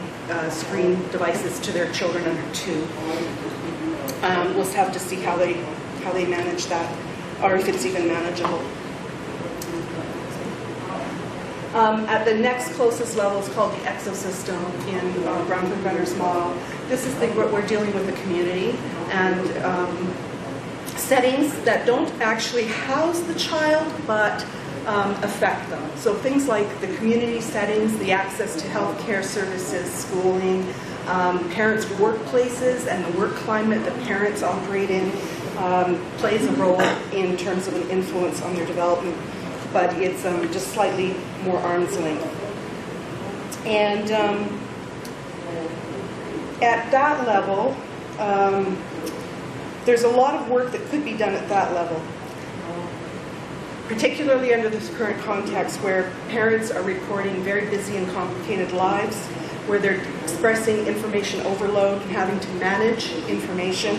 screen devices to their children under 2. We'll have to see how they manage that, or if it's even manageable. At the next closest level is called the exosystem in Brown-Renner's model. This is what we're dealing with the community and settings that don't actually house the child but affect them. So things like the community settings, the access to healthcare services, schooling, parents' workplaces and the work climate that parents operate in plays a role in terms of an influence on their development. But it's just slightly more arm's length. And at that level, there's a lot of work that could be done at that level, particularly under this current context where parents are reporting very busy and complicated lives, where they're expressing information overload and having to manage information,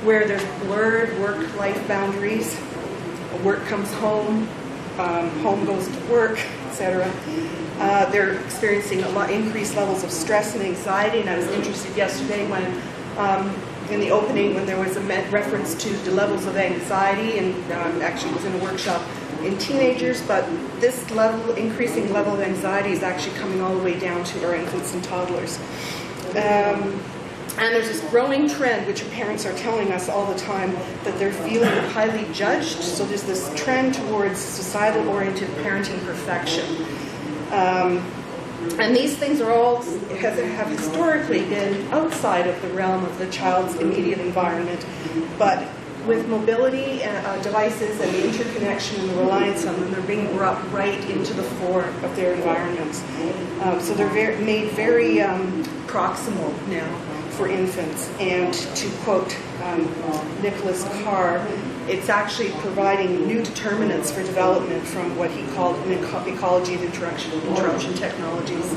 where there's blurred work-life boundaries. Work comes home, home goes to work, etc. They're experiencing increased levels of stress and anxiety. And I was interested yesterday when, in the opening, when there was a reference to the levels of anxiety, and actually was in a workshop in teenagers. But this increasing level of anxiety is actually coming all the way down to our infants and toddlers. And there's this growing trend, which parents are telling us all the time, that they're feeling highly judged. So there's this trend towards societal-oriented parenting perfection. And these things are all have historically been outside of the realm of the child's immediate environment. But with mobility devices and the interconnection and the reliance on them, they're being brought right into the fore of their environments. So they're made very proximal now for infants. And to quote Nicholas Carr, it's actually providing new determinants for development from what he called an ecology of interruption technologies.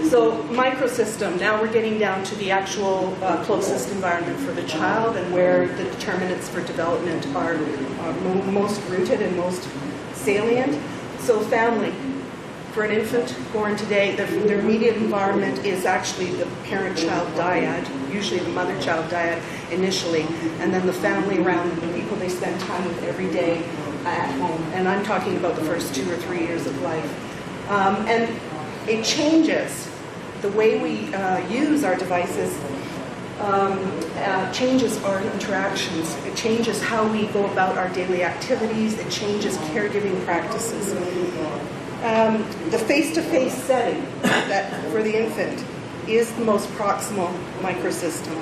So microsystem, now we're getting down to the actual closest environment for the child and where the determinants for development are most rooted and most salient. So family. For an infant born today, their immediate environment is actually the parent-child dyad, usually the mother-child dyad initially, and then the family around them, the people they spend time with every day at home. And I'm talking about the first 2 or 3 years of life. And it changes the way we use our devices, changes our interactions. It changes how we go about our daily activities. It changes caregiving practices. The face-to-face setting that for the infant is the most proximal microsystem.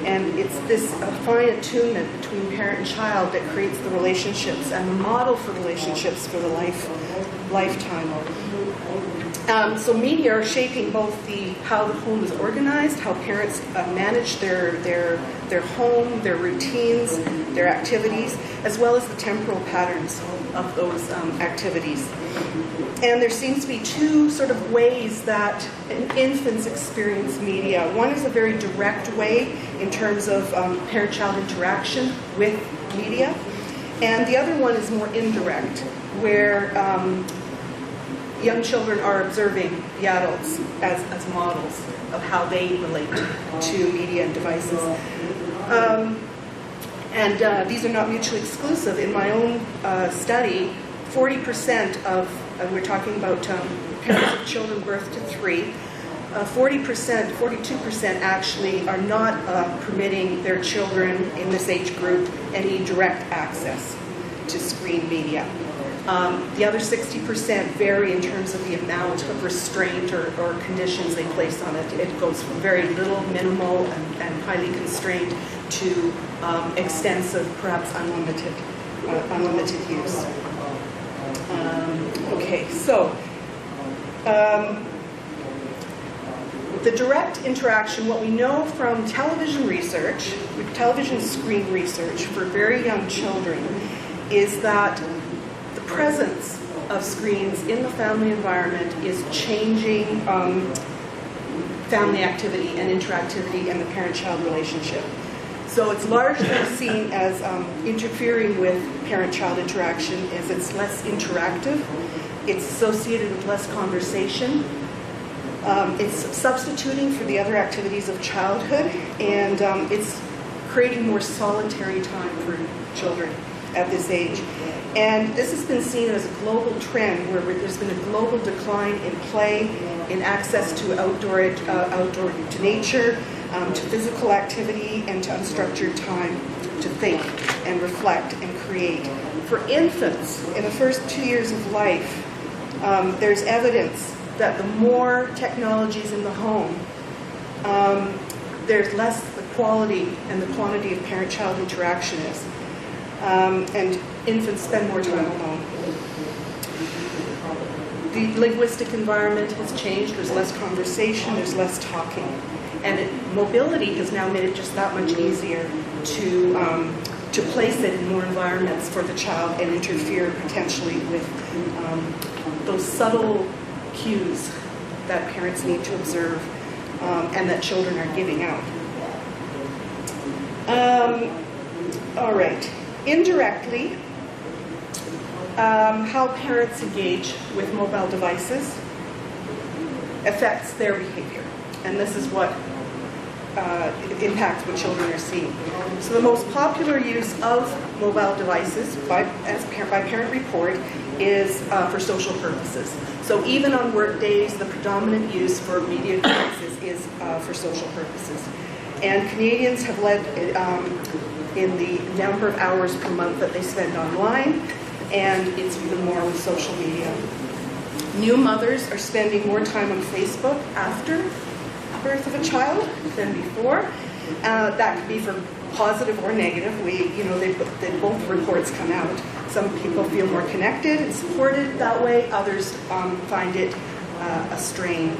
And it's this fine attunement between parent and child that creates the relationships and the model for relationships for the lifetime. So media are shaping both how the home is organized, how parents manage their home, their routines, their activities, as well as the temporal patterns of those activities. And there seems to be 2 sort of ways that infants experience media. One is a very direct way in terms of parent-child interaction with media. And the other one is more indirect, where young children are observing the adults as models of how they relate to media and devices. These are not mutually exclusive. In my own study, 40% of, we're talking about parents of children birth to 3, 40%, 42% actually are not permitting their children in this age group any direct access to screen media. The other 60% vary in terms of the amount of restraint or conditions they place on it. It goes from very little, minimal, and highly constrained to extensive, perhaps unlimited use. Okay, so the direct interaction, what we know from television research, television screen research for very young children, is that the presence of screens in the family environment is changing family activity and interactivity and the parent-child relationship. So it's largely seen as interfering with parent-child interaction, as it's less interactive, it's associated with less conversation, it's substituting for the other activities of childhood, and it's creating more solitary time for children at this age. And this has been seen as a global trend where there's been a global decline in play, in access to outdoor to nature, to physical activity, and to unstructured time to think and reflect and create. For infants, in the first 2 years of life, there's evidence that the more technologies in the home, there's less the quality and the quantity of parent-child interaction is. And infants spend more time alone. The linguistic environment has changed. There's less conversation, there's less talking. And mobility has now made it just that much easier to place it in more environments for the child and interfere potentially with those subtle cues that parents need to observe and that children are giving out. All right. Indirectly, how parents engage with mobile devices affects their behavior. And this is what impacts what children are seeing. So the most popular use of mobile devices by parent report is for social purposes. So even on work days, the predominant use for media devices is for social purposes. And Canadians have led in the number of hours per month that they spend online, and it's even more with social media. New mothers are spending more time on Facebook after birth of a child than before. That could be for positive or negative. Both reports come out. Some people feel more connected and supported that way. Others find it a strain.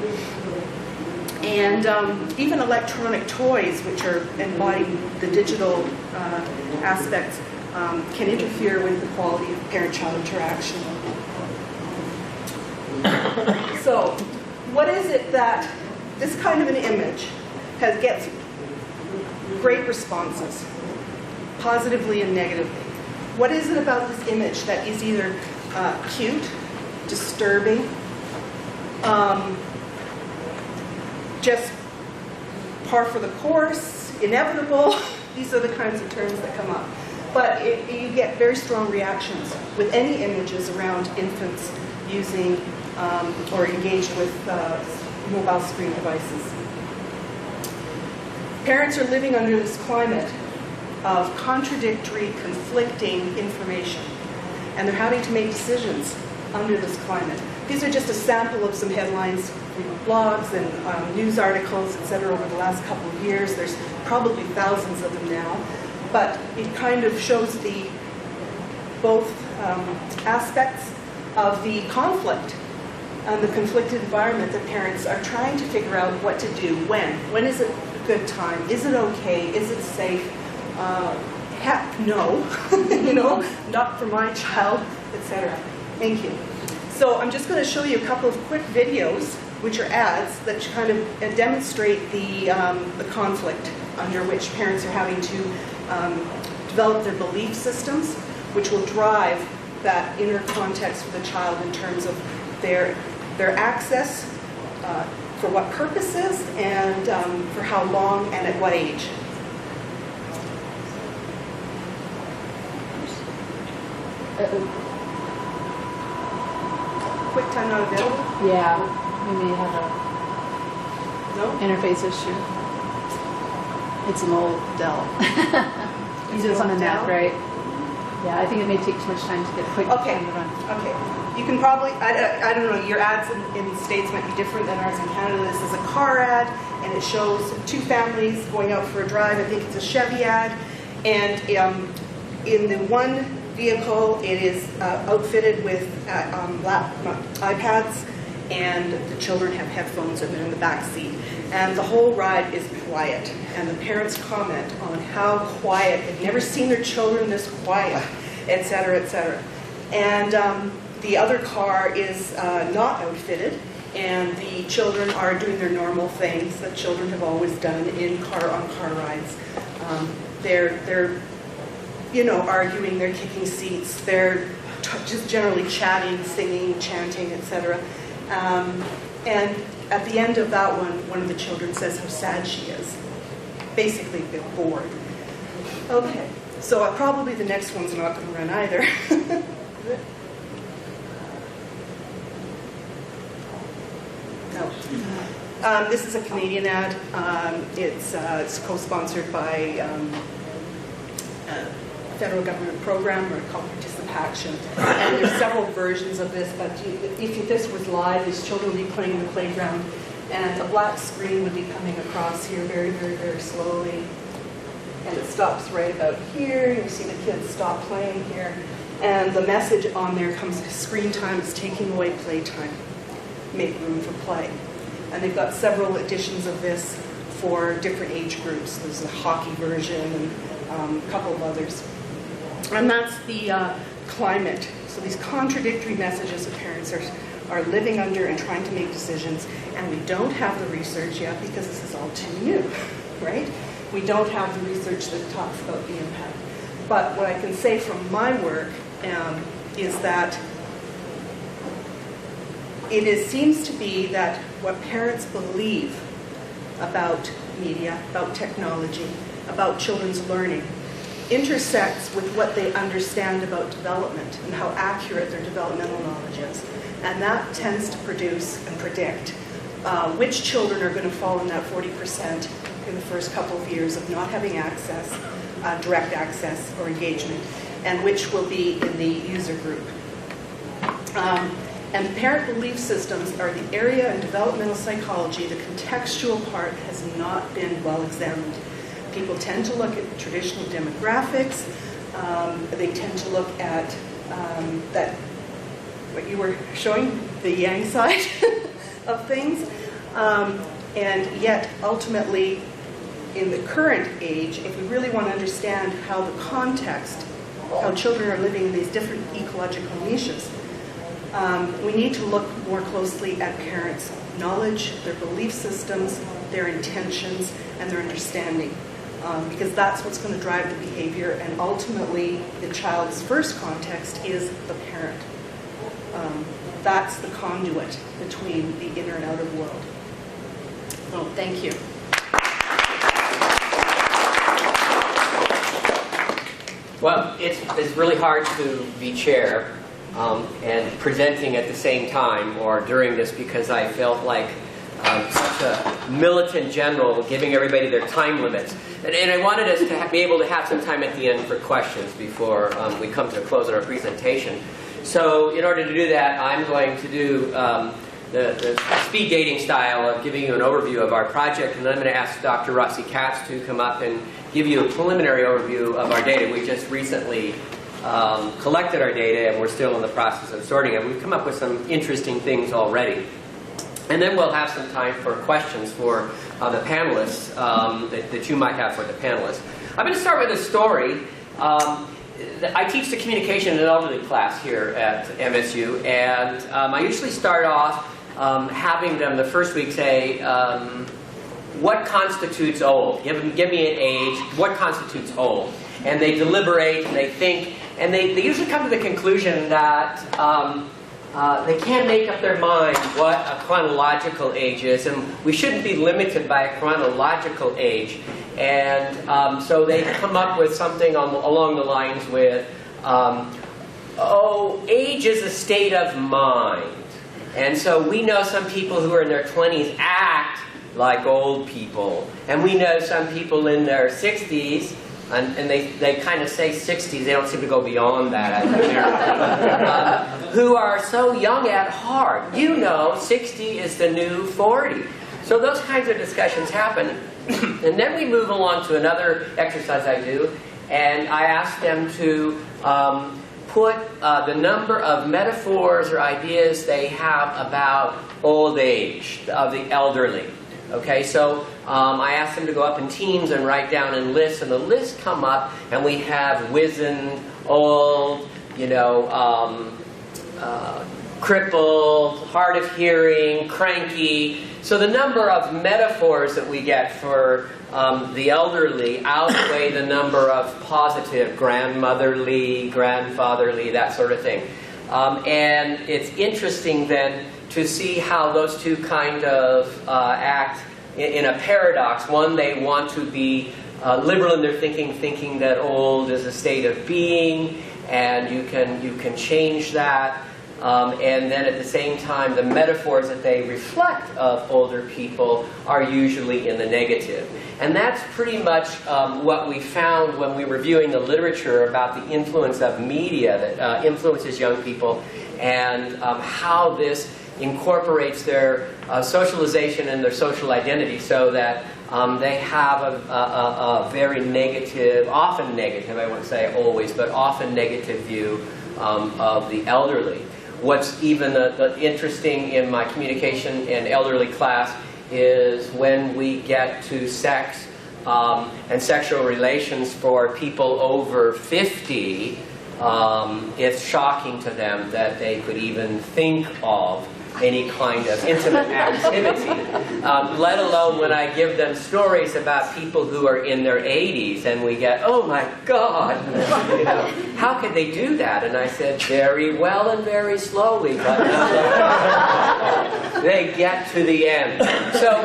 And even electronic toys, which are embodying the digital aspects, can interfere with the quality of parent-child interaction. So, what is it that this kind of an image gets great responses, positively and negatively? What is it about this image that is either cute, disturbing, just par for the course, inevitable? These are the kinds of terms that come up. But you get very strong reactions with any images around infants using or engaged with mobile screen devices. Parents are living under this climate of contradictory, conflicting information, and they're having to make decisions under this climate. These are just a sample of some headlines from blogs and news articles, etc. over the last couple of years. There's probably thousands of them now, but it kind of shows both aspects of the conflict and the conflicted environment that parents are trying to figure out what to do, when is it a good time, is it okay, is it safe, heck no, not for my child, etc. Thank you. So I'm just going to show you a couple of quick videos, which are ads, that kind of demonstrate the conflict under which parents are having to develop their belief systems, which will drive that inner context for the child in terms of their access, for what purposes, and for how long and at what age. Quick time not available? Yeah, we may have a No? interface issue. It's an old Dell. You It's do this an on a old Mac, Dell? right? Yeah, I think it may take too much time to get a quick Okay. time to run. Okay. You can probably, I don't know, your ads in the States might be different than ours in Canada. This is a car ad, and it shows two families going out for a drive. I think it's a Chevy ad. And in the one vehicle, it is outfitted with iPads, and the children have headphones, and they're in the back seat. And the whole ride is quiet. And the parents comment on how quiet, they've never seen their children this quiet, et cetera, et cetera. And the other car is not outfitted, and the children are doing their normal things that children have always done in car-on-car rides. They're you know, arguing, they're kicking seats, they're just generally chatting, singing, chanting, etc. And at the end of that one of the children says how sad she is. Basically, they're bored. Okay, so probably the next one's not going to run either. No. This is a Canadian ad. It's co-sponsored by a federal government program called Participation. And there's several versions of this, but if this was live, these children would be playing in the playground, and a black screen would be coming across here very, very, very slowly. And it stops right about here. You see the kids stop playing here. And the message on there comes, screen time is taking away playtime. Make room for play. And they've got several editions of this for different age groups. There's a hockey version and a couple of others. And that's the climate. So these contradictory messages that parents are living under and trying to make decisions. And we don't have the research yet because this is all too new, right? We don't have the research that talks about the impact. But what I can say from my work is that seems to be that what parents believe about media, about technology, about children's learning, intersects with what they understand about development and how accurate their developmental knowledge is. And that tends to produce and predict which children are going to fall in that 40% in the first couple of years of not having access, direct access or engagement, and which will be in the user group. And parent belief systems are the area in developmental psychology, the contextual part has not been well examined. People tend to look at traditional demographics. They tend to look at that, what you were showing, the yang side of things. And yet, ultimately, in the current age, if we really want to understand how the context, how children are living in these different ecological niches, we need to look more closely at parents' knowledge, their belief systems, their intentions, and their understanding. Because that's what's going to drive the behavior, and ultimately the child's first context is the parent. That's the conduit between the inner and outer world. Oh, thank you. Well, it's really hard to be chair and presenting at the same time or during this because I felt like such a militant general giving everybody their time limits. And I wanted us to be able to have some time at the end for questions before we come to a close of our presentation. So in order to do that, I'm going to do the speed dating style of giving you an overview of our project, and then I'm going to ask Dr. Rossi-Katz to come up and give you a preliminary overview of our data. We just recently collected our data, and we're still in the process of sorting it. We've come up with some interesting things already. And then we'll have some time for questions for the panelists that you might have for the panelists. I'm going to start with a story. I teach the communication and elderly class here at MSU, and I usually start off having them the first week say, what constitutes old? Give me an age, what constitutes old? And they deliberate and they think, and they usually come to the conclusion that they can't make up their mind what a chronological age is, and we shouldn't be limited by a chronological age. And so they come up with something along the lines with, oh, age is a state of mind. And so we know some people who are in their 20s act like old people. And we know some people in their 60s, and they kind of say 60s, they don't seem to go beyond that, who are so young at heart. You know, 60 is the new 40. So those kinds of discussions happen. And then we move along to another exercise I do, and I ask them to put the number of metaphors or ideas they have about old age, of the elderly. Okay, so I ask them to go up in teams and write down in lists, and the lists come up, and we have wizened, old, you know, crippled, hard of hearing, cranky. So the number of metaphors that we get for the elderly outweigh the number of positive, grandmotherly, grandfatherly, that sort of thing. And it's interesting then to see how those two kind of act in a paradox. One, they want to be liberal in their thinking that old is a state of being, and you can change that. And then at the same time, the metaphors that they reflect of older people are usually in the negative. And that's pretty much what we found when we were reviewing the literature about the influence of media that influences young people, and how this incorporates their socialization and their social identity, so that they have a very negative, often negative, I wouldn't say always, but often negative view of the elderly. What's even the interesting in my communication and elderly class is when we get to sex and sexual relations for people over 50, it's shocking to them that they could even think of any kind of intimate activity, let alone when I give them stories about people who are in their 80s, and we get, oh my God, you know, how could they do that? And I said, very well and very slowly, but they get to the end. So,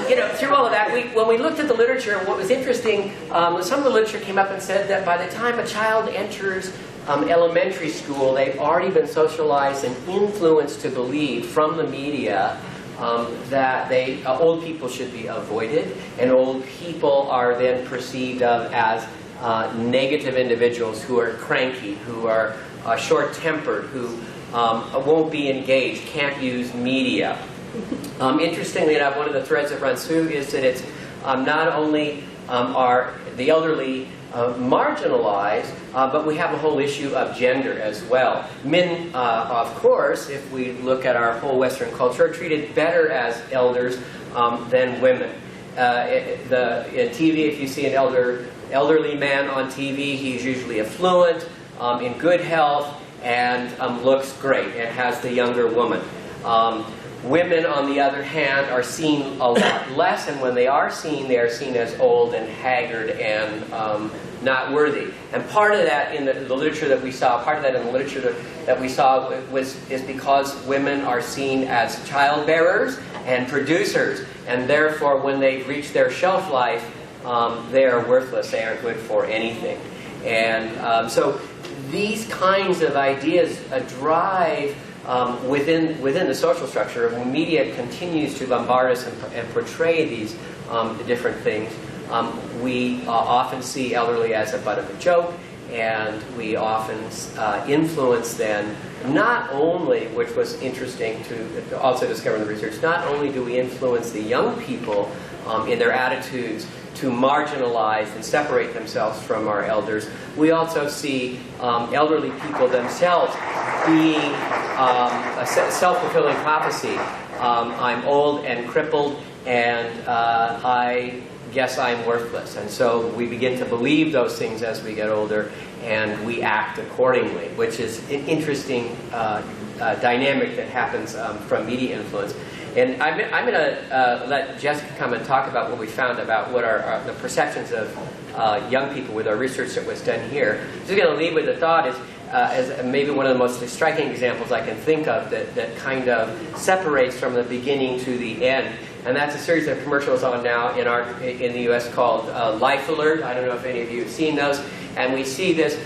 you know, through all of that, when we looked at the literature, what was interesting was some of the literature came up and said that by the time a child enters elementary school, they've already been socialized and influenced to believe from the media that old people should be avoided, and old people are then perceived of as negative individuals who are cranky, who are short-tempered, who won't be engaged, can't use media. Interestingly enough, one of the threads that runs through is that it's not only are the elderly marginalized, but we have a whole issue of gender as well. Men, of course, if we look at our whole Western culture, are treated better as elders than women. In TV, if you see an elderly man on TV, he's usually affluent, in good health, and looks great, and has the younger woman. Women, on the other hand, are seen a lot less, and when they are seen as old and haggard and not worthy. And part of that in the literature that we saw, is because women are seen as childbearers and producers, and therefore when they reach their shelf life, they are worthless, they aren't good for anything. And so these kinds of ideas drive within the social structure. When media continues to bombard us and portray these different things, we often see elderly as a butt of a joke, and we often influence then not only, which was interesting to also discover in the research, not only do we influence the young people in their attitudes to marginalize and separate themselves from our elders, we also see elderly people themselves being a self-fulfilling prophecy. I'm old and crippled, and I guess I'm worthless. And so we begin to believe those things as we get older, and we act accordingly, which is an interesting dynamic that happens from media influence. And I'm going to let Jessica come and talk about what we found about what are the perceptions of young people with our research that was done here. Just going to leave with the thought is as maybe one of the most striking examples I can think of that kind of separates from the beginning to the end. And that's a series of commercials on now in the U.S. called Life Alert. I don't know if any of you have seen those. And we see this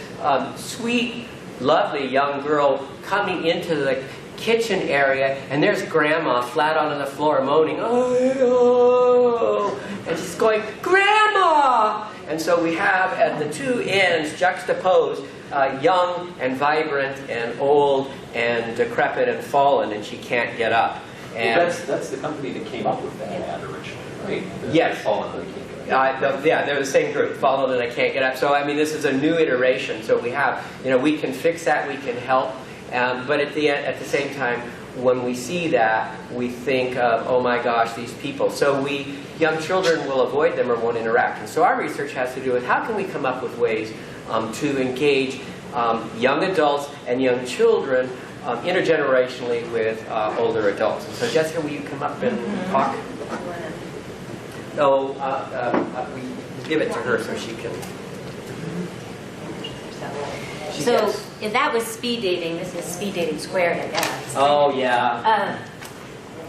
sweet, lovely young girl coming into the kitchen area, and there's Grandma flat on the floor moaning, oh, and she's going, Grandma! And so we have at the two ends juxtaposed young and vibrant and old and decrepit and fallen, and she can't get up. And well, that's the company that came up with that ad originally, right? Yes. Fallen, but can't get up. Yeah, they're the same group, Fallen and I Can't Get Up. So, I mean, this is a new iteration. So we have, we can fix that, we can help. But at the same time, when we see that, we think of, oh my gosh, these people. So young children will avoid them or won't interact. And so our research has to do with how can we come up with ways to engage young adults and young children intergenerationally with older adults. And so Jessica, will you come up and talk? No, we give it to her so she can. So if that was speed dating, this is speed dating squared, I guess. Oh, yeah.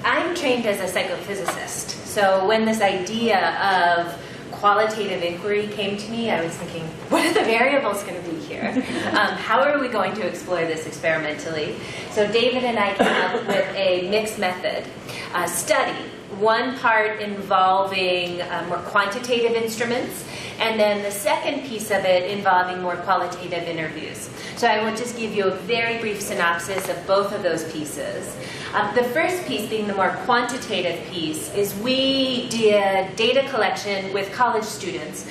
I'm trained as a psychophysicist. So when this idea of qualitative inquiry came to me, I was thinking, what are the variables going to be here? How are we going to explore this experimentally? So David and I came up with a mixed method study. One part involving more quantitative instruments, and then the second piece of it involving more qualitative interviews. So I will just give you a very brief synopsis of both of those pieces. The first piece, being the more quantitative piece, is we did data collection with college students.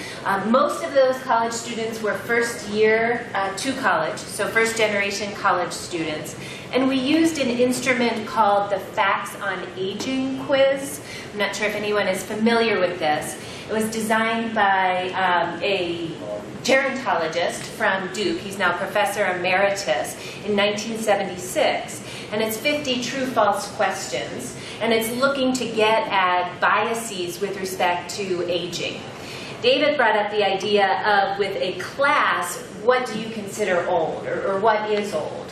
Most of those college students were first year to college, so first generation college students. And we used an instrument called the Facts on Aging quiz. I'm not sure if anyone is familiar with this. It was designed by a gerontologist from Duke. He's now Professor Emeritus in 1976. And it's 50 true-false questions. And it's looking to get at biases with respect to aging. David brought up the idea of, with a class, what do you consider old, or what is old?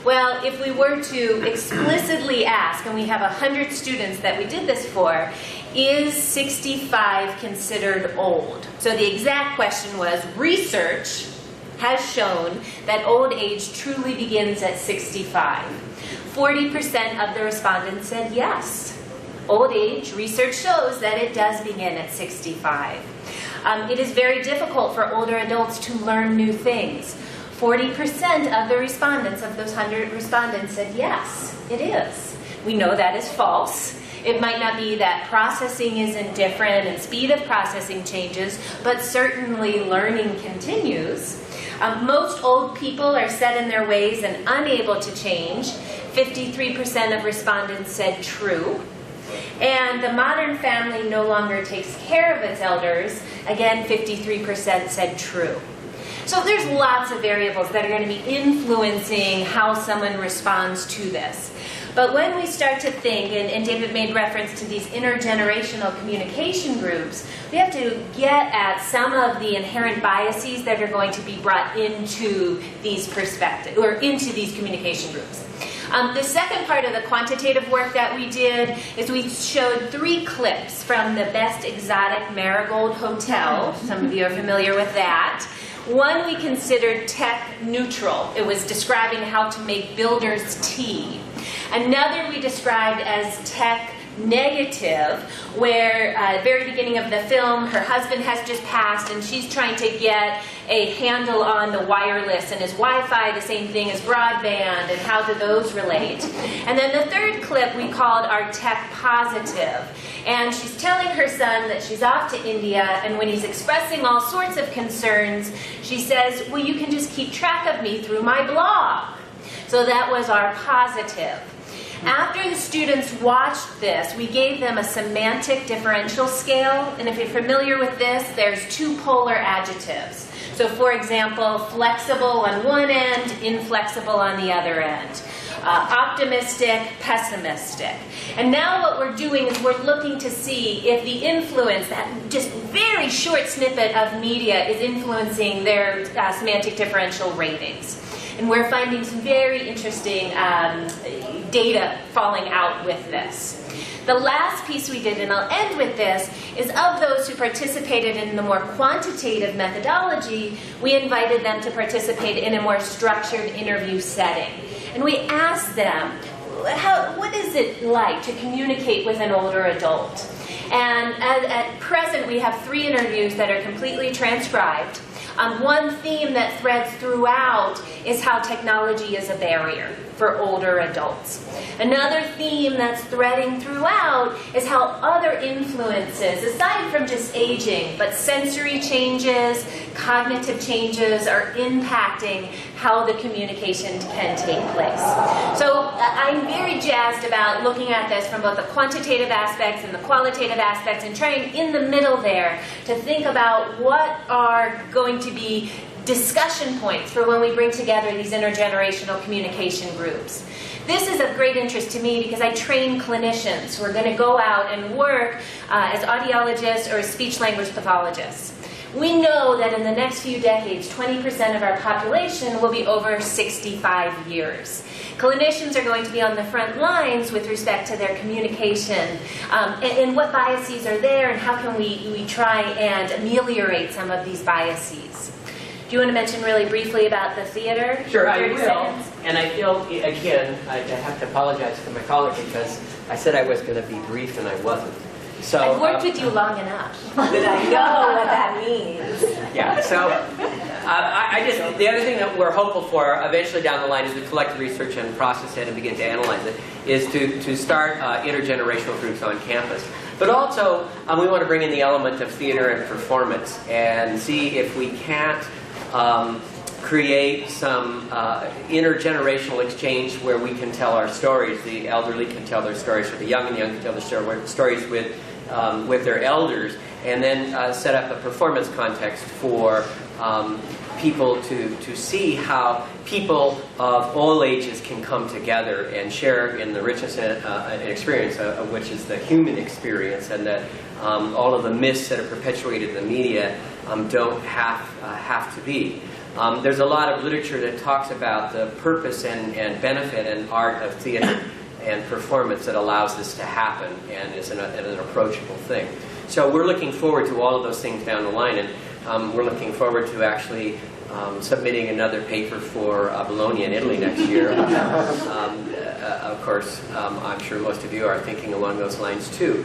Well, if we were to explicitly ask, and we have 100 students that we did this for, is 65 considered old? So the exact question was, research has shown that old age truly begins at 65. 40% of the respondents said yes. Old age, research shows that it does begin at 65. It is very difficult for older adults to learn new things. 40% of the respondents, of those 100 respondents, said yes, it is. We know that is false. It might not be that processing isn't different and speed of processing changes, but certainly learning continues. Most old people are set in their ways and unable to change. 53% of respondents said true. And the modern family no longer takes care of its elders. Again, 53% said true. So there's lots of variables that are going to be influencing how someone responds to this. But when we start to think, and David made reference to these intergenerational communication groups, we have to get at some of the inherent biases that are going to be brought into these perspectives, or into these communication groups. The second part of the quantitative work that we did is we showed 3 clips from the Best Exotic Marigold Hotel. Some of you are familiar with that. One we considered tech neutral. It was describing how to make builder's tea. Another we described as tech negative, where at the very beginning of the film, her husband has just passed and she's trying to get a handle on the wireless, and is Wi-Fi the same thing as broadband, and how do those relate? And then the third clip we called our tech positive. And she's telling her son that she's off to India, and when he's expressing all sorts of concerns, she says, well, you can just keep track of me through my blog. So that was our positive. After the students watched this, we gave them a semantic differential scale. And if you're familiar with this, there's 2 polar adjectives. So for example, flexible on one end, inflexible on the other end. Optimistic, pessimistic. And now what we're doing is we're looking to see if the influence, that just very short snippet of media, is influencing their semantic differential ratings. And we're finding some very interesting data falling out with this. The last piece we did, and I'll end with this, is of those who participated in the more quantitative methodology, we invited them to participate in a more structured interview setting. And we asked them, what is it like to communicate with an older adult? And at present, we have 3 interviews that are completely transcribed. One theme that threads throughout is how technology is a barrier for older adults. Another theme that's threading throughout is how other influences, aside from just aging, but sensory changes, cognitive changes are impacting how the communication can take place. So I'm very jazzed about looking at this from both the quantitative aspects and the qualitative aspects and trying in the middle there to think about what are going to be discussion points for when we bring together these intergenerational communication groups. This is of great interest to me because I train clinicians who are going to go out and work as audiologists or as speech-language pathologists. We know that in the next few decades, 20% of our population will be over 65 years. Clinicians are going to be on the front lines with respect to their communication and what biases are there and how can we try and ameliorate some of these biases. Do you want to mention really briefly about the theater? Sure, I 30 will. seconds? And I feel, again, I have to apologize to my colleague because I said I was going to be brief and I wasn't. So I've worked with you long enough that I know what that means. Yeah, so the other thing that we're hopeful for eventually down the line as we collect the research and process it and begin to analyze it is to start intergenerational groups on campus. But also, we want to bring in the element of theater and performance and see if we can't create some intergenerational exchange where we can tell our stories. The elderly can tell their stories, or the young and the young can tell their stories with their elders, and then set up a performance context for people to see how people of all ages can come together and share in the richness and experience of which is the human experience, and that all of the myths that are perpetuated in the media don't have to be. There's a lot of literature that talks about the purpose and benefit and art of theater and performance that allows this to happen and is an approachable thing. So we're looking forward to all of those things down the line, and we're looking forward to actually submitting another paper for Bologna in Italy next year. Of course, I'm sure most of you are thinking along those lines too.